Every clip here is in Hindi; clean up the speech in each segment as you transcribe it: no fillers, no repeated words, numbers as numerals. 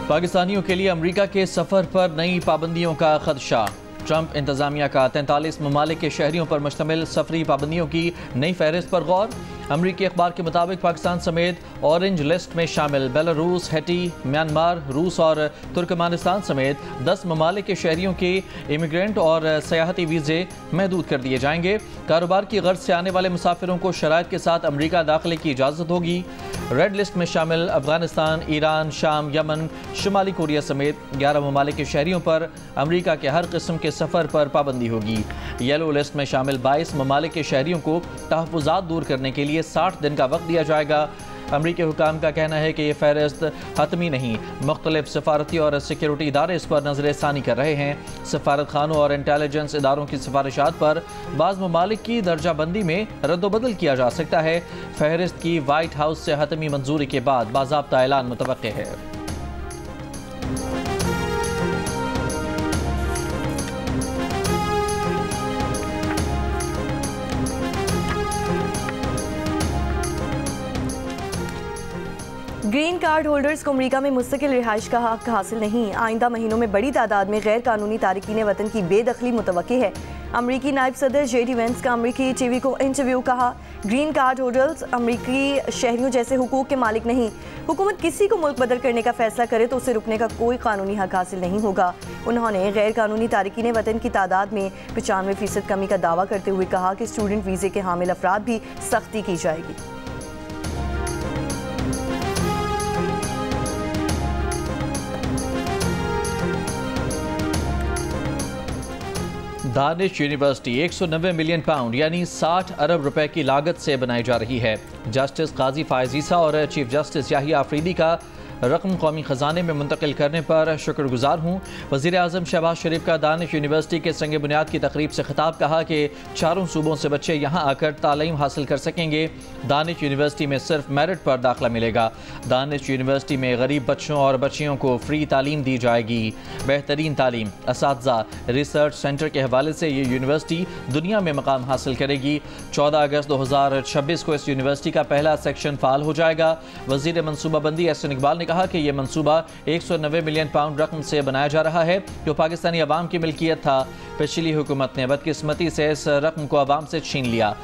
पाकिस्तानियों के लिए अमरीका के सफ़र पर नई पाबंदियों का खदशा। ट्रंप इंतजामिया का 43 ममालिक के शहरियों पर मुश्तमिल सफरी पाबंदियों की नई फहरिस्त पर गौर। अमरीकी अखबार के मुताबिक पाकिस्तान समेत ऑरेंज लिस्ट में शामिल बेलारूस, हैटी, म्यांमार, रूस और तुर्कमानिस्तान समेत 10 ममालिक के शहरियों के इमिग्रेंट और सयाहती वीज़े महदूद कर दिए जाएंगे। कारोबार की गर्ज से आने वाले मुसाफिरों को शराइत के साथ अमरीका दाखिले की इजाज़त होगी। रेड लिस्ट में शामिल अफगानिस्तान, ईरान, शाम, यमन, शुमाली कोरिया समेत 11 ममालिक के शहरियों पर अमरीका के हर किस्म के सफ़र पर पाबंदी होगी। येलो लिस्ट में शामिल 22 ममालिक के शहरियों को तहफ़्फ़ुज़ात दूर करने के लिए 60 दिन का वक्त दिया जाएगा। अमरीकी हुकाम का कहना है कि ये फहरिस्त हतमी नहीं, मुख्तलिफ सफारती और सिक्योरिटी इदारे इस पर नजर षानी कर रहे हैं। सफारत खानों और इंटेलिजेंस इदारों की सिफारिशात पर बाज़ ममालिक की दर्जाबंदी में रद्दोबदल किया जा सकता है। फहरिस्त की वाइट हाउस से हतमी मंजूरी के बाद बाज़ाब्ता ऐलान मुतवक्के है। ग्रीन कार्ड होल्डर्स को अमरीका में मुस्तकिल रिहाइश का हक हासिल नहीं। आइंदा महीनों में बड़ी तादाद में गैर कानूनी तारकीन वतन की बेदखली मुतवक्की है। अमरीकी नायब सदर JD वेंस का अमरीकी TV को इंटरव्यू। कहा, ग्रीन कार्ड होल्डर्स अमरीकी शहरियों जैसे हुकूक के मालिक नहीं। हुकूमत किसी को मुल्क बदल करने का फैसला करे तो उसे रुकने का कोई कानूनी हक हासिल नहीं होगा। उन्होंने गैर कानूनी तारकीन वतन की तादाद में 95% कमी का दावा करते हुए कहा कि स्टूडेंट वीज़े के हामिल अफराद भी सख्ती की जाएगी। दानिश यूनिवर्सिटी 190 मिलियन पाउंड यानी 60 अरब रुपए की लागत से बनाई जा रही है। जस्टिस काजी फायज़ ईसा और चीफ जस्टिस याहिया आफरीदी का रकम कौमी ख़जाने में मुंतकिल करने पर शुक्रगुजार हूँ। वज़ीर आज़म शहबाज शरीफ का दानिश यूनिवर्सिटी के संग बुनियाद की तकरीब से खिताब। कहा कि चारों सूबों से बच्चे यहाँ आकर तालीम हासिल कर सकेंगे। दानिश यूनिवर्सिटी में सिर्फ मेरिट पर दाखिला मिलेगा। दानिश यूनिवर्सिटी में गरीब बच्चों और बच्चियों को फ्री तालीम दी जाएगी। बेहतरीन तालीम, असातिज़ा, रिसर्च सेंटर के हवाले से ये यूनिवर्सिटी दुनिया में मकाम हासिल करेगी। 14 अगस्त 2026 को इस यूनिवर्सिटी का पहला सेक्शन फ़ाल हो जाएगा। वज़ीर मनसूबाबंदी एहसन इकबाल ने कहा कि यह मनसूबा 190 मिलियन पाउंड रकम से बनाया जा रहा है जो पाकिस्तानी अवाम की मिल्कियत था। पिछली हुकूमत ने बदकिस्मती से इस रकम को अवाम से छीन लिया।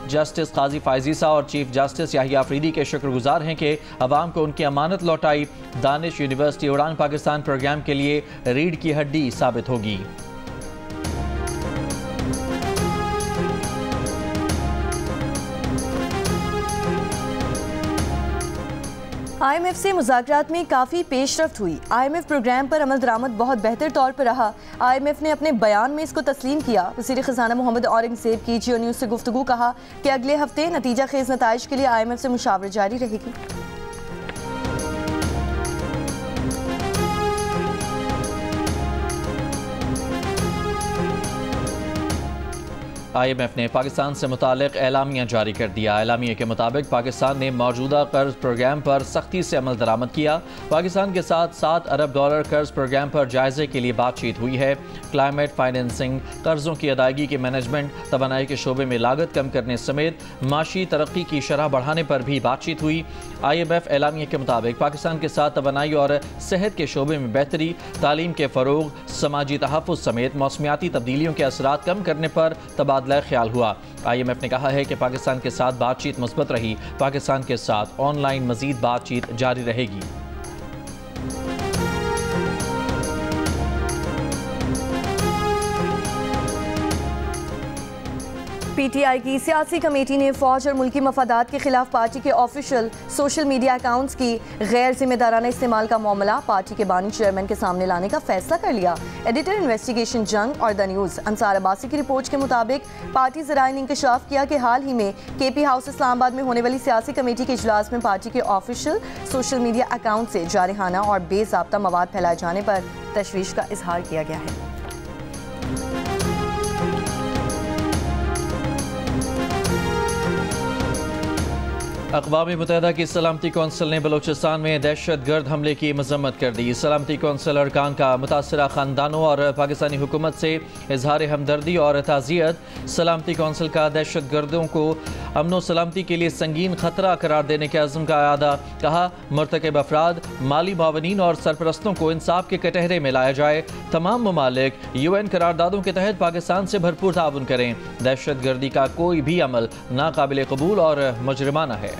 जस्टिस काजी फायज़ ईसा और चीफ जस्टिस याहिया आफरीदी के शुक्रगुजार हैं कि अवाम को उनकी अमानत लौटाई। दानिश यूनिवर्सिटी उड़ान पाकिस्तान प्रोग्राम के लिए रीढ़ की हड्डी साबित होगी। IMF से मुज़ाकरात में काफ़ी पेशरफ्त हुई। IMF प्रोग्राम पर अमल दरामद बहुत बेहतर तौर पर रहा। IMF ने अपने बयान में इसको तस्लीम किया। वज़ीर ख़ज़ाना मोहम्मद औरंगज़ेब की जियो न्यूज़ से गुफ्तगू। कहा कि अगले हफ्ते नतीजा खेज़ नताइज के लिए IMF से मुशावरत जारी रहेगी। IMF ने पाकिस्तान से मुतालिक एलामिया जारी कर दिया। एलामिया के मुताबिक पाकिस्तान ने मौजूदा कर्ज प्रोग्राम पर सख्ती से अमल दरामद किया। पाकिस्तान के साथ $7 अरब कर्ज प्रोग्राम पर जायजे के लिए बातचीत हुई है। क्लाइमेट फाइनेंसिंग, कर्जों की अदायगी के मैनेजमेंट, तवानाई के शोबे में लागत कम करने समेत माशी तरक्की की शरह बढ़ाने पर भी बातचीत हुई। IMF एलामिया के मुताबिक पाकिस्तान के साथ तवानाई और सेहत के शोबे में बेहतरी, तालीम के फ़रोग, समाजी तहफ़्फ़ुज़ समेत मौसमियाती तब्दीलियों के असरात कम करने पर तबादला ख्याल हुआ। IMF ने कहा है कि पाकिस्तान के साथ बातचीत मुस्बत रही। पाकिस्तान के साथ ऑनलाइन मजीद बातचीत जारी रहेगी। PTI की सियासी कमेटी ने फौज और मुल्की मफादात के खिलाफ पार्टी के ऑफिशियल सोशल मीडिया अकाउंट्स की गैर जिम्मेदाराना इस्तेमाल का मामला पार्टी के बानी चेयरमैन के सामने लाने का फैसला कर लिया। एडिटर इन्वेस्टिगेशन जंग और द न्यूज़ अंसार अब्बासी की रिपोर्ट के मुताबिक पार्टी ज़राए ने इंकशाफ किया कि हाल ही में KP हाउस इस्लामाबाद में होने वाली सियासी कमेटी के इजलास में पार्टी के ऑफिशियल सोशल मीडिया अकाउंट से जारहाना और बेज़ाब्ता मवाद फैलाए जाने पर तशवीश का इजहार किया गया है। अक़वाम मुत्तहिदा की सलामती कौंसिल ने बलूचिस्तान में दहशत गर्द हमले की मजम्मत कर दी। सलामती कौंसिल अरकान का मुतासरा ख़ानदानों और पाकिस्तानी हुकूमत से इजहार हमदर्दी और ताज़ियत। सलामती कौंसिल का दहशत गर्दों को अमन सलामती के लिए संगीन ख़तरा करार देने के अज़्म का अदा। कहा, मुर्तकब अफराद, माली मावनीन और सरपरस्तों को इंसाफ के कटहरे में लाया जाए। तमाम ममालिक UN करारदादों के तहत पाकिस्तान से भरपूर ताउन करें। दहशत गर्दी का कोई भी अमल नाकाबिल कबूल और मुजरिमाना है।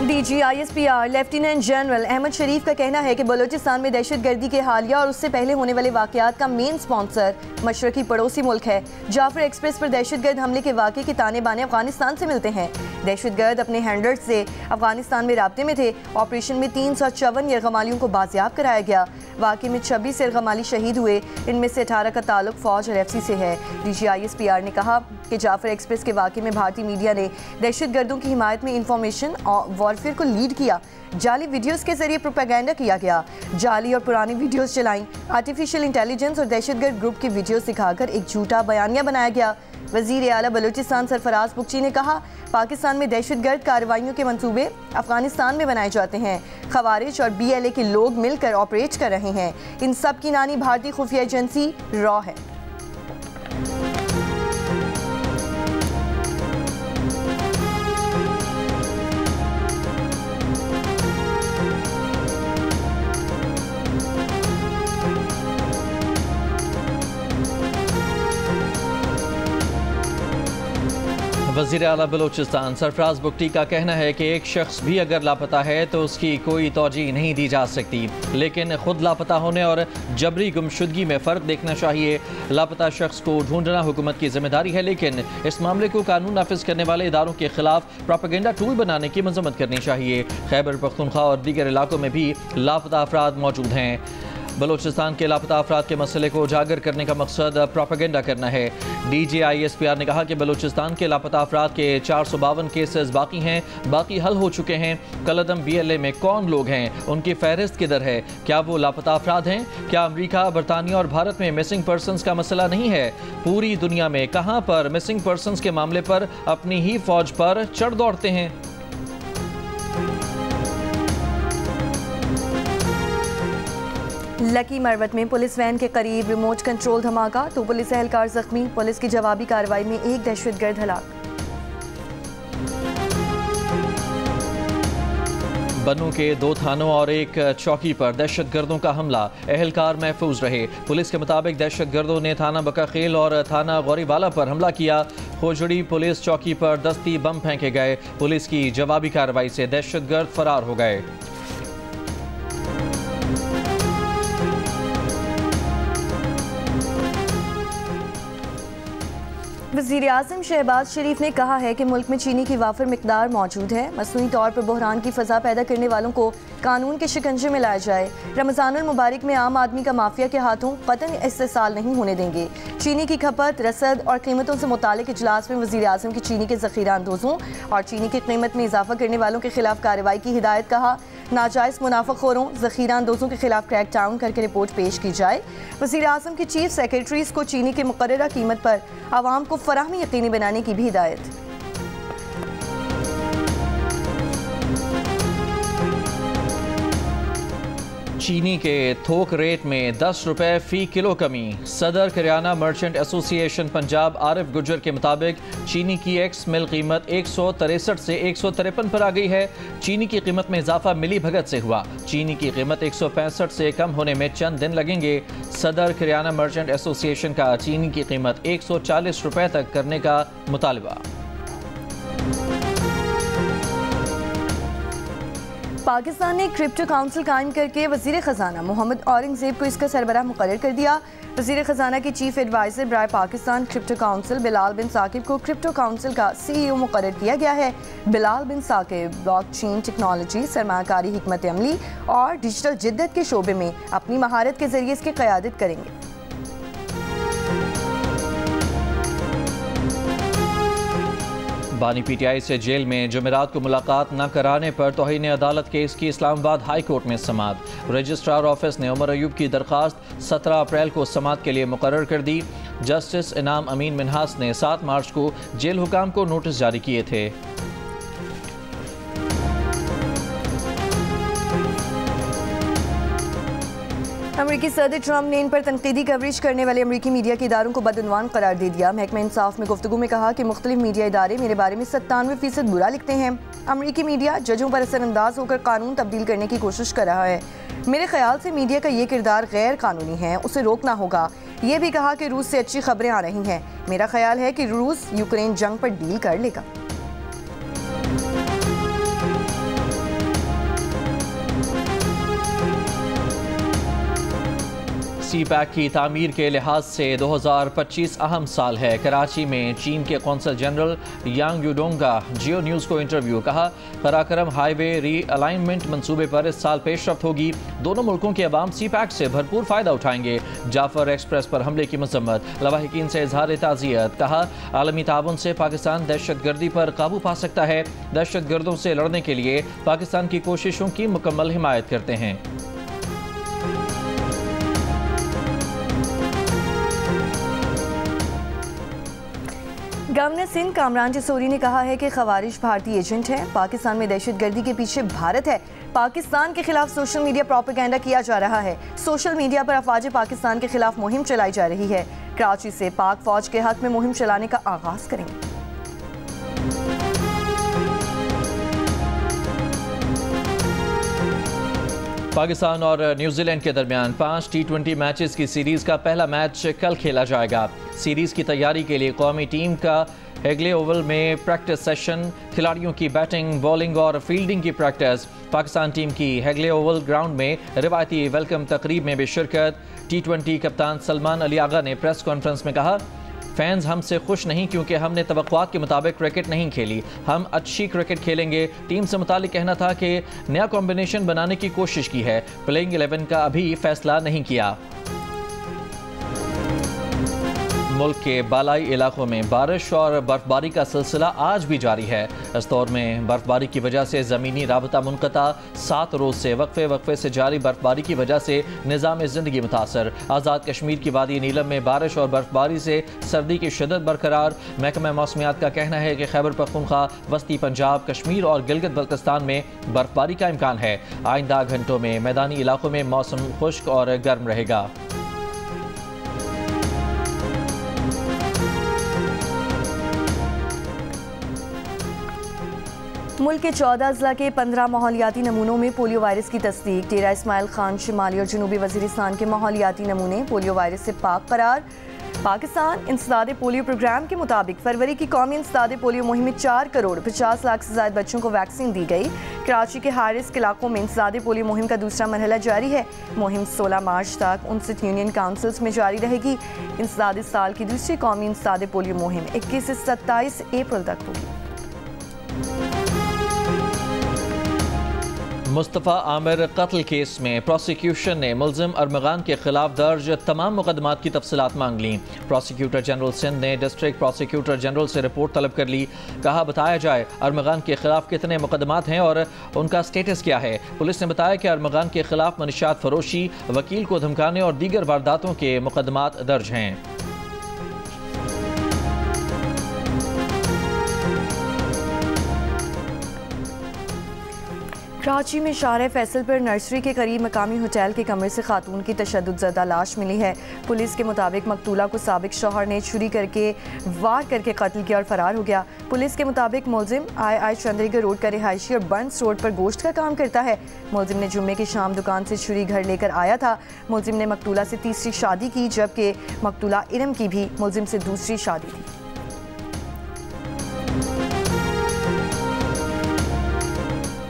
DG ISPR lieutenant general Ahmed Sharif का कहना है कि बलूचिस्तान में दहशत गर्दी के हालिया और उससे पहले होने वाले वाक़यात का मेन स्पॉन्सर मशरकी पड़ोसी मुल्क है। जाफर एक्सप्रेस पर दहशत गर्द हमले के वाक़े के ताने बाने अफगानिस्तान से मिलते हैं। दहशत गर्द अपने हैंडलर्स से अफगानिस्तान में राब्ते में थे। ऑपरेशन में 354 यरगमालियों को बाजियाब कराया गया। वाक़े में 26 यरगमाली शहीद हुए, इनमें से 18 का ताल्लुक फ़ौज और FC से है। DG ISPR ने कहा कि जाफर एक्सप्रेस के वाक़े में भारतीय मीडिया ने दहशत गर्दों की हिमायत में इंफॉर्मेशन और वॉरफेयर को लीड किया। जाली वीडियोस के जरिए प्रोपेगेंडा किया गया। जाली और पुरानी वीडियोस चलाई। आर्टिफिशियल इंटेलिजेंस और दहशतगर्द ग्रुप की वीडियोस दिखाकर एक झूठा बयानिया बनाया गया। वज़ीर आला बलूचिस्तान सरफराज बुगची ने कहा, पाकिस्तान में दहशतगर्द कार्रवाइयों के मंसूबे अफगानिस्तान में बनाए जाते हैं। खवारिज और BLA के लोग मिलकर ऑपरेट कर रहे हैं। इन सब की नानी भारतीय खुफिया एजेंसी रॉ है। वज़ीर आला बलूचिस्तान सरफराज बुगटी का कहना है कि एक शख्स भी अगर लापता है तो उसकी कोई तौजीह नहीं दी जा सकती, लेकिन खुद लापता होने और जबरी गुमशुदगी में फ़र्क देखना चाहिए। लापता शख्स को ढूंढना हुकूमत की जिम्मेदारी है, लेकिन इस मामले को कानून नाफिज करने वाले इदारों के खिलाफ प्रोपेगेंडा टूल बनाने की मजम्मत करनी चाहिए। खैबर पख्तूनख्वा और दीगर इलाकों में भी लापता अफराद मौजूद हैं। बलूचिस्तान के लापता अफराद के मसले को उजागर करने का मकसद प्रोपेगेंडा करना है। DG ISPR ने कहा कि बलूचिस्तान के लापता अफराद के 452 केसेस बाकी हैं, बाकी हल हो चुके हैं। कलदम BLA में कौन लोग हैं, उनकी फहरिस्त किधर है, क्या वो लापता अफराद हैं? क्या अमरीका, बरतानिया और भारत में मिसिंग पर्सनस का मसला नहीं है? पूरी दुनिया में कहाँ पर मिसिंग पर्सनस के मामले पर अपनी ही फौज पर चढ़ दौड़ते हैं। लकी मरवत में पुलिस वैन के करीब रिमोट कंट्रोल धमाका, 2 पुलिस एहलकार जख्मी। पुलिस की जवाबी कार्रवाई में एक दहशतगर्द हलाक। बनू के 2 थानों और एक चौकी पर दहशतगर्दों का हमला, एहलकार महफूज रहे। पुलिस के मुताबिक दहशतगर्दों ने थाना बकाखेल और थाना गौरीवाला पर हमला किया। खोजड़ी पुलिस चौकी पर दस्ती बम फेंके गए। पुलिस की जवाबी कार्रवाई से दहशतगर्द फरार हो गए। वज़ीर आज़म शहबाज शरीफ ने कहा है कि मुल्क में चीनी की वाफर मिकदार मौजूद है। मसनूई तौर पर बहरान की फ़ज़ा पैदा करने वालों को कानून के शिकंजे में लाया जाए। रमज़ानुल मुबारक में आम आदमी का माफिया के हाथों क़तन इस्तेसाल नहीं होने देंगे। चीनी की खपत, रसद और कीमतों से मुतालिक इजलास में वज़ीर आज़म की चीनी के ज़ख़ीरा अंदोज़ों और चीनी की कीमत में इजाफा करने वालों के खिलाफ कार्रवाई की हिदायत। कहा, नाजायज़ मुनाफ़ाखोरों, ज़ख़ीरा अंदोज़ों के खिलाफ क्रैक डाउन करके रिपोर्ट पेश की जाए। वज़ीर आज़म की चीफ सेक्रेटरीज़ को चीनी की मुक़र्ररा कीमत पर आवाम को फराहमी यकीनी बनाने की भी हिदायत। चीनी के थोक रेट में 10 रुपए फ़ी किलो कमी। सदर किराना मर्चेंट एसोसिएशन पंजाब आरिफ गुजर के मुताबिक चीनी की एक्स मिल कीमत 163 से 153 पर आ गई है। चीनी की कीमत में इजाफा मिली भगत से हुआ। चीनी की कीमत 165 से कम होने में चंद दिन लगेंगे। सदर किराना मर्चेंट एसोसिएशन का चीनी की कीमत 140 रुपए तक करने का मुतालबा। पाकिस्तान ने क्रिप्टो काउंसिल कायम करके वज़ीर ख़जाना मोहम्मद औरंगज़ेब को इसका सरबराह मुकर्रर कर दिया। वज़ीर ख़जाना के चीफ एडवाइज़र बराए पाकिस्तान क्रिप्टो काउंसिल बिलाल बिन साकिब को क्रिप्टो काउंसिल का CEO मुकर्रर किया गया है। बिलाल बिन साकिब ब्लॉकचेन टेक्नोलॉजी, सरमाकारी हिकमत अमली और डिजिटल जिद्दत के शोबे में अपनी महारत के जरिए इसकी क़यादत करेंगे। बानी PTI से जेल में जुमेरात को मुलाकात न कराने पर तौहीन अदालत केस की इस्लामाबाद हाई कोर्ट में समाअत। रजिस्ट्रार ऑफिस ने उमर अयूब की दरख्वास्त 17 अप्रैल को समाअत के लिए मुकर्रर कर दी। जस्टिस इनाम अमीन मिन्हास ने 7 मार्च को जेल हुकाम को नोटिस जारी किए थे। अमेरिकी सदर ट्रंप ने इन पर तनकीदी कवरेज करने वाले अमेरिकी मीडिया के इदारों को बदउनवान करार दे दिया। महकमा इंसाफ में गुफ्तगू में कहा कि मुख्तलिफ मीडिया इदारे मेरे बारे में 97% बुरा लिखते हैं। अमेरिकी मीडिया जजों पर असरअंदाज होकर कानून तब्दील करने की कोशिश कर रहा है। मेरे ख्याल से मीडिया का ये किरदार गैर कानूनी है, उसे रोकना होगा। ये भी कहा कि रूस से अच्छी खबरें आ रही हैं। मेरा ख्याल है कि रूस यूक्रेन जंग पर डील कर लेगा। सी पैक की तामीर के लिहाज से 2025 अहम साल है। कराची में चीन के कौंसल जनरल यांग यूडोंग का जियो न्यूज़ को इंटरव्यू। कहा, कराकरम हाईवे रीअलाइनमेंट मंसूबे पर इस साल पेशरफ्त होगी। दोनों मुल्कों के अवाम सी पैक से भरपूर फ़ायदा उठाएंगे। जाफर एक्सप्रेस पर हमले की मजम्मत, लवाहिकीन से इजहार ताज़ियत। कहा, आलमी ताउन से पाकिस्तान दहशतगर्दी पर काबू पा सकता है। दहशतगर्दों से लड़ने के लिए पाकिस्तान की कोशिशों की मुकम्मल हिमायत करते हैं। गवर्नर सिंध कामरान जसोरी ने कहा है कि खवारिज भारतीय एजेंट हैं। पाकिस्तान में दहशतगर्दी के पीछे भारत है। पाकिस्तान के खिलाफ सोशल मीडिया प्रोपेगेंडा किया जा रहा है। सोशल मीडिया पर अफवाज पाकिस्तान के खिलाफ मुहिम चलाई जा रही है। कराची से पाक फौज के हक में मुहिम चलाने का आगाज करेंगे। पाकिस्तान और न्यूजीलैंड के दरमियान 5 T20 मैचेस की सीरीज़ का पहला मैच कल खेला जाएगा। सीरीज़ की तैयारी के लिए कौमी टीम का हेगले ओवल में प्रैक्टिस सेशन, खिलाड़ियों की बैटिंग, बॉलिंग और फील्डिंग की प्रैक्टिस। पाकिस्तान टीम की हेगले ओवल ग्राउंड में रिवायती वेलकम तकरीब में भी शिरकत। T20 कप्तान सलमान अली आगा ने प्रेस कॉन्फ्रेंस में कहा, फैंस हमसे खुश नहीं क्योंकि हमने तवक्कुआत के मुताबिक क्रिकेट नहीं खेली। हम अच्छी क्रिकेट खेलेंगे। टीम से मुतालिक कहना था कि नया कॉम्बिनेशन बनाने की कोशिश की है। प्लेइंग 11 का अभी फैसला नहीं किया। मुल्क के बालाई इलाकों में बारिश और बर्फबारी का सिलसिला आज भी जारी है। इस दौर में बर्फबारी की वजह से ज़मीनी राबता मुनक़ता। 7 रोज़ से वक्फे से जारी बर्फबारी की वजह से निज़ाम ज़िंदगी मुतासर। आज़ाद कश्मीर की वादी नीलम में बारिश और बर्फबारी से सर्दी की शिद्दत बरकरार। महकमा मौसमियात का कहना है कि खैबर पख्तूनख्वा, वस्ती पंजाब, कश्मीर और गिलगित बल्तिस्तान में बर्फबारी का इम्कान है। आइंदा घंटों में मैदानी इलाकों में मौसम खुश्क और गर्म रहेगा। मुल्क के 14 अजला के 15 माहौलियाती नमूनों में पोलियो वायरस की तस्दीक। डेरा इस्माइल खान शिमाली और जनूबी वजीरिस्तान के माहौलियाती नमूने पोलियो वायरस से पाक करार। पाकिस्तान इंसदादे पोलियो प्रोग्राम के मुताबिक फरवरी की कौमी इंसदादे पोलियो मुहिम में 4 करोड़ 50 लाख से ज़्यादा बच्चों को वैक्सीन दी गई। कराची के हाई रिस्क इलाकों में इंसदादे पोलियो मुहिम का दूसरा मरहला जारी है। मुहिम 16 मार्च तक 59 यूनियन काउंसिल्स में जारी रहेगी। इंसदादे साल की दूसरी कौमी इंसदादे पोलियो मुहिम 21 से 27 अप्रैल तक होगी। मुस्तफ़ा आमिर कत्ल केस में प्रोसिक्यूशन ने मुल्ज़िम अरमगान के खिलाफ दर्ज तमाम मुकदमात की तफसीलात मांग ली। प्रोसिक्यूटर जनरल सिंध ने डिस्ट्रिक्ट प्रोसिक्यूटर जनरल से रिपोर्ट तलब कर ली। कहा, बताया जाए अरमगान के खिलाफ कितने मुकदमात हैं और उनका स्टेटस क्या है। पुलिस ने बताया कि अरमगान के खिलाफ मनशियात फरोशी, वकील को धमकाने और दीगर वारदातों के मुकदमात दर्ज हैं। कराची में शाहर फैसल पर नर्सरी के करीब मकामी होटल के कमरे से खातून की तशद्दुद लाश मिली है। पुलिस के मुताबिक मकतूला को साबिक शौहर ने छुरी करके वार करके कत्ल किया और फरार हो गया। पुलिस के मुताबिक मुलजिम आई चंद्रीगढ़ रोड का रिहायशी और बंस रोड पर गोश्त का काम करता है। मुलजिम ने जुम्मे की शाम दुकान से छुरी घर लेकर आया था। मुलजिम ने मकतूला से तीसरी शादी की, जबकि मकतूला इरम की भी मुलजिम से दूसरी शादी थी।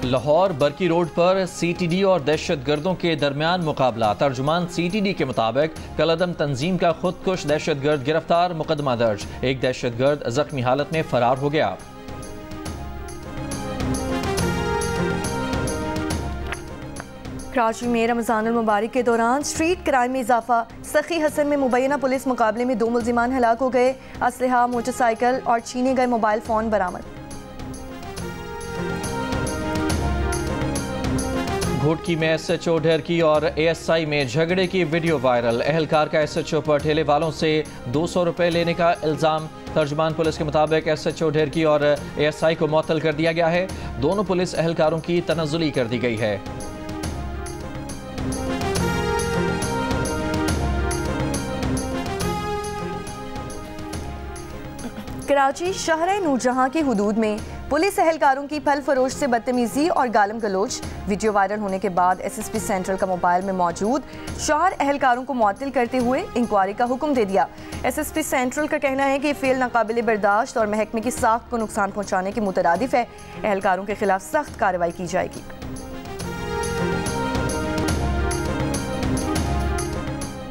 लाहौर बरकी रोड पर CTD और दहशतगर्दों के दरमियान मुकाबला। तर्जुमान CTD के मुताबिक कलअदम तंजीम का खुदकुश दहशतगर्द गिरफ्तार, मुकदमा दर्ज। एक दहशतगर्द जख्मी हालत में फरार हो गया। कराची में रमज़ानुल मुबारक के दौरान स्ट्रीट क्राइम में इजाफा। सखी हसन में मुबैना पुलिस मुकाबले में 2 मुल्जिमान हलाक हो गए। असलहा, मोटरसाइकिल और छीने गए मोबाइल फ़ोन बरामद। घोटकी में SHO ढेरकी और ASI में झगड़े की वीडियो वायरल। एहलकार का SHO पर ठेले वालों से 200 रुपये लेने का इल्ज़ाम। तर्जुमान पुलिस के मुताबिक SHO ढेरकी और ASI को मुअत्तल कर दिया गया है। दोनों पुलिस एहलकारों की तनज़्ज़ुली कर दी गई है। कराची शहर नूरजहां की हुदूद में पुलिस एहलकारों की फल फरोश से बदतमीजी और गालम गलोच। वीडियो वायरल होने के बाद SSP सेंट्रल का मोबाइल में मौजूद शहर एहलकारों को मुअत्तल करते हुए इंक्वायरी का हुक्म दे दिया। SSP सेंट्रल का कहना है कि ये फेल नाकाबिल बर्दाश्त और महकमे की साख को नुकसान पहुँचाने के मुतरादिफ है। एहलकारों के खिलाफ सख्त कार्रवाई की जाएगी।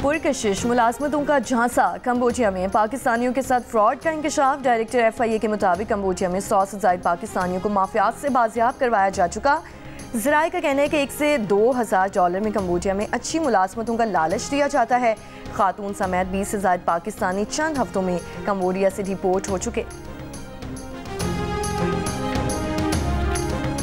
पुरकशिश मुलाजमतों का झांसा। कंबोडिया में पाकिस्तानियों के साथ फ्रॉड का इंकशाफ। डायरेक्टर FIA के मुताबिक कंबोडिया में 100 से ज़ायद पाकिस्तानियों को माफियात से बाजियाब करवाया जा चुका। ज़राए का कहना है कि $1 से 2,000 डॉलर में कंबोडिया में अच्छी मुलाजमतों का लालच दिया जाता है। खातून समेत 20 से ज़ायद पाकिस्तानी चंद हफ्तों में कंबोडिया से डिपोर्ट हो चुके।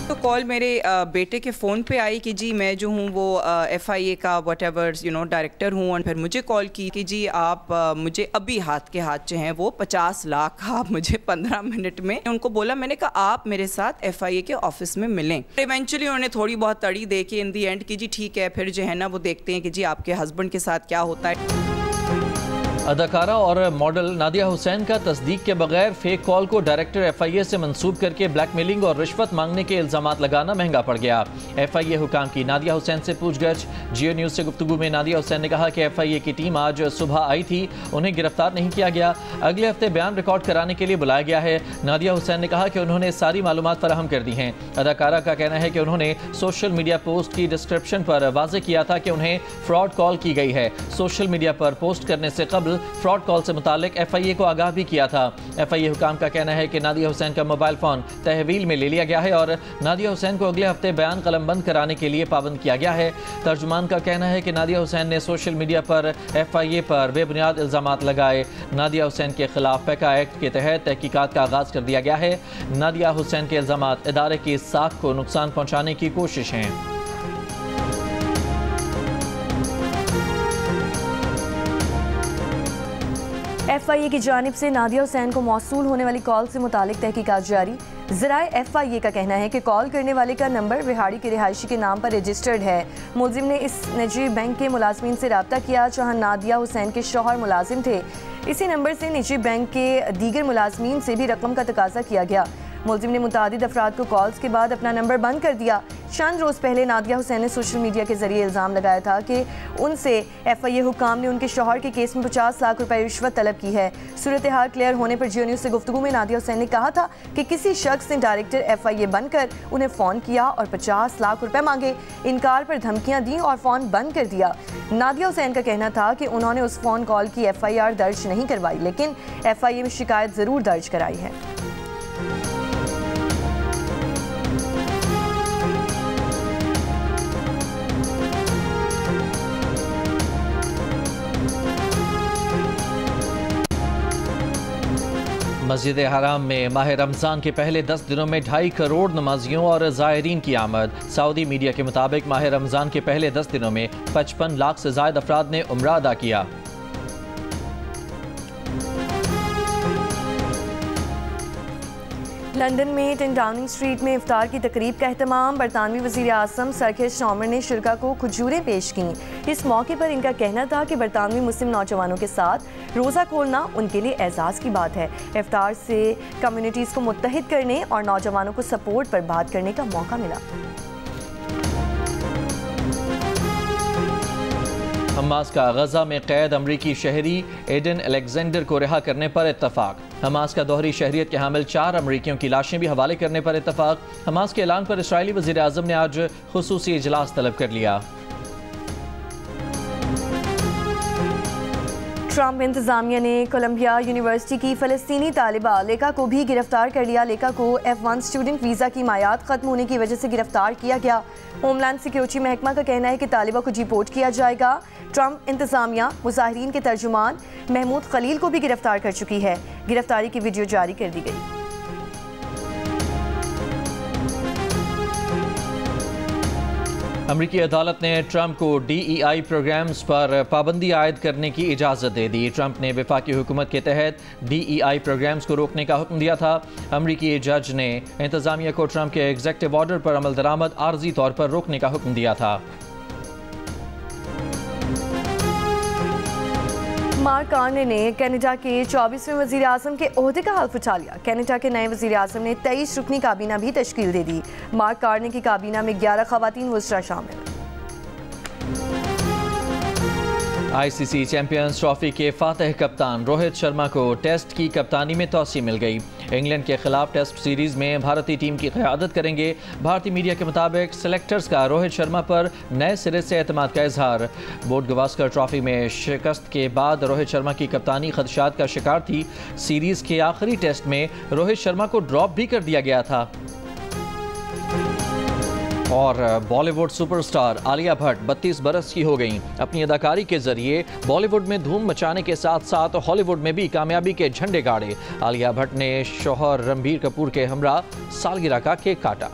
तो कॉल मेरे बेटे के फ़ोन पे आई कि जी मैं जो हूँ वो FIA का व्हाटएवर डायरेक्टर हूँ, और फिर मुझे कॉल की कि जी आप मुझे अभी हाथ के हाथ जो हैं वो 50 लाख आप मुझे 15 मिनट में। उनको बोला, मैंने कहा आप मेरे साथ FIA के ऑफिस में मिलें। इवेंचुअली उन्होंने थोड़ी बहुत तड़ी दे के इन दी एंड कि जी ठीक है, फिर जो है ना वो देखते हैं कि जी आपके हस्बैंड के साथ क्या होता है। अदाकारा और मॉडल नादिया हुसैन का तस्दीक के बगैर फेक कॉल को डायरेक्टर FIA से मंसूब करके ब्लैकमेलिंग और रिश्वत मांगने के इल्जामात लगाना महंगा पड़ गया। FIA हुकाम की नादिया हुसैन से पूछगछ। जियो न्यूज़ से गुफ्तगू में नादिया हुसैन ने कहा कि FIA की टीम आज सुबह आई थी, उन्हें गिरफ्तार नहीं किया गया, अगले हफ्ते बयान रिकॉर्ड कराने के लिए बुलाया गया है। नादिया हुसैन ने कहा कि उन्होंने सारी मालूमात फराहम कर दी हैं। अदाकारा का कहना है कि उन्होंने सोशल मीडिया पोस्ट की डिस्क्रिप्शन पर वाज़ेह किया था कि उन्हें फ्रॉड कॉल की गई है। सोशल मीडिया पर पोस्ट करने से कबल फ्रॉड कॉल से मुतालिक FIA को आगाह भी किया था। FIA हुकाम का कहना है कि नादिया हुसैन का मोबाइल फ़ोन तहवील में ले लिया गया है और नादिया हुसैन को अगले हफ्ते बयान कलमबंद कराने के लिए पाबंद किया गया है। तर्जुमान का कहना है कि नादिया हुसैन ने सोशल मीडिया पर FIA पर बेबुनियाद इल्ज़ामात लगाए। नादिया हुसैन के खिलाफ पैका एक्ट के तहत तहकीकात का आगाज़ कर दिया गया है। नादिया हुसैन के इल्ज़ामात इदारे की साख को नुकसान पहुँचाने की कोशिश हैं। FIA की जानिब से नादिया हुसैन को मौसूल होने वाली कॉल से मुतालिक तहकीकात जारी। ज़राए FIA का कहना है कि कॉल करने वाले का नंबर रिहाड़ी के रिहायशी के नाम पर रजिस्टर्ड है। मुलजिम ने इस निजी बैंक के मुलाजमीन से रब्ता किया जहां नादिया हुसैन के शौहर मुलाजिम थे। इसी नंबर से निजी बैंक के दीगर मुलाजमीन से भी रकम का तकाजा किया गया। मुलजिम ने मुतादिद अफराद को कॉल्स के बाद अपना नंबर बंद कर दिया। चंद रोज़ पहले नादिया हुसैन ने सोशल मीडिया के जरिए इल्ज़ाम लगाया था कि उनसे FIA हुकाम ने उनके शौहर के केस में 50 लाख रुपए रिश्वत तलब की है। सूरत हाल क्लियर होने पर जियो न्यूज़ से गुफ्तगू में नादिया हुसैन ने कहा था कि किसी शख्स ने डायरेक्टर FIA बनकर उन्हें फ़ोन किया और 50 लाख रुपए मांगे। इनकार पर धमकियाँ दी और फ़ोन बंद कर दिया। नादिया हुसैन का कहना था कि उन्होंने उस फ़ोन कॉल की FIR दर्ज नहीं करवाई, लेकिन FIA में शिकायत ज़रूर दर्ज कराई है। मस्जिद हराम में माह रमज़ान के पहले 10 दिनों में 2.5 करोड़ नमाजियों और ज़ायरीन की आमद। सऊदी मीडिया के मुताबिक माह रमज़ान के पहले 10 दिनों में 55 लाख से ज़ायद अफराद ने उम्रा अदा किया। लंदन में 10 डाउनिंग स्ट्रीट में इफ्तार की तकरीब का एहतमाम। बरतानवी वज़ीर आज़म सर कीर स्टार्मर ने शुरका को खजूरें पेश की। इस मौके पर इनका कहना था कि बरतानवी मुस्लिम नौजवानों के साथ रोज़ा खोलना उनके लिए एजाज़ की बात है। इफ्तार से कम्युनिटीज़ को मुत्तहिद करने और नौजवानों को सपोर्ट पर बात करने का मौका मिला। हमास का गजा में कैद अमरीकी शहरी एडन अलेक्जेंडर को रिहा करने पर इत्तफाक। हमास का दोहरी शहरियत के हामिल 4 अमरीकियों की लाशें भी हवाले करने पर इत्तफाक। हमास के ऐलान पर इस्राईली वज़ीर आज़म ने आज खुसूसी इजलास तलब कर लिया। ट्रंप इंतजामिया ने कोलंबिया यूनिवर्सिटी की फ़लस्तीनी तालिबा लेका को भी गिरफ्तार कर लिया। लेका को F1 स्टूडेंट वीज़ा की मायाद ख़त्म होने की वजह से गिरफ्तार किया गया। होमलैंड सिक्योरिटी महकमा का कहना है कि तालिबा को डिपोर्ट किया जाएगा। ट्रंप इंतजामिया मुजाहिरीन के तर्जुमान महमूद खलील को भी गिरफ्तार कर चुकी है। गिरफ्तारी की वीडियो जारी कर दी गई। अमरीकी अदालत ने ट्रंप को DEI प्रोग्राम्स पर पाबंदी आयद करने की इजाज़त दे दी। ट्रंप ने वफाकी हुकूमत के तहत DEI प्रोग्राम्स को रोकने का हुक्म दिया था। अमरीकी जज ने इंतज़ामिया को ट्रंप के एग्जीक्यूटिव ऑर्डर पर अमल दरामद आर्जी तौर पर रोकने का हुक्म दिया था। मार्क कार्ने ने कनाडा के 24वें वज़ीर आज़म के ओहदे का हल्फ उठा लिया। कनाडा के नए वज़ीर आज़म ने 23 रुकनी काबीना भी तश्कील दे दी। मार्क कार्ने की काबीना में 11 ख़वातीन वज़रा शामिल। आईसीसी चैंपियंस ट्रॉफी के फातह कप्तान रोहित शर्मा को टेस्ट की कप्तानी में तौसीह मिल गई। इंग्लैंड के खिलाफ टेस्ट सीरीज में भारतीय टीम की क़यादत करेंगे। भारतीय मीडिया के मुताबिक सेलेक्टर्स का रोहित शर्मा पर नए सिरे से एतमाद का इजहार। बोर्ड गवास्कर ट्रॉफी में शिकस्त के बाद रोहित शर्मा की कप्तानी खदशात का शिकार थी। सीरीज के आखिरी टेस्ट में रोहित शर्मा को ड्रॉप भी कर दिया गया था। और बॉलीवुड सुपरस्टार आलिया भट्ट 32 बरस की हो गईं। अपनी अदाकारी के जरिए बॉलीवुड में धूम मचाने के साथ साथ हॉलीवुड में भी कामयाबी के झंडे गाड़े। आलिया भट्ट ने शौहर रणबीर कपूर के हमरा सालगिरह का केक काटा।